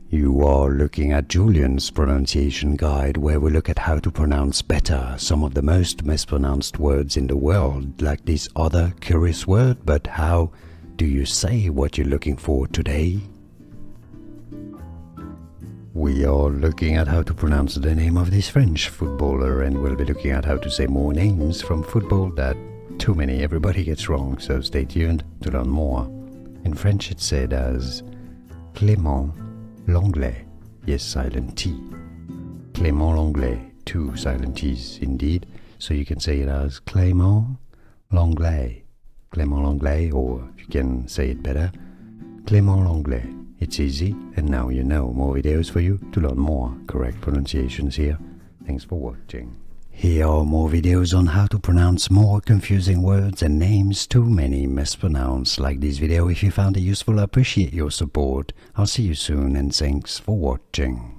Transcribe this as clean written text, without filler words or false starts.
You are looking at Julian's pronunciation guide, where we look at how to pronounce better some of the most mispronounced words in the world, like this other curious word. But how do you say what you're looking for today? We are looking at how to pronounce the name of this French footballer, and we'll be looking at how to say more names from football that too many everybody gets wrong, so stay tuned to learn more. In French it's said as Clément Lenglet, yes, silent T. Clément Lenglet, two silent T's indeed, so you can say it as Clément Lenglet. Clément Lenglet, or if you can say it better, Clément Lenglet. It's easy, and now you know. More videos for you to learn more correct pronunciations here. Thanks for watching. Here are more videos on how to pronounce more confusing words and names too many mispronounced. Like this video if you found it useful. I appreciate your support. I'll see you soon, and thanks for watching.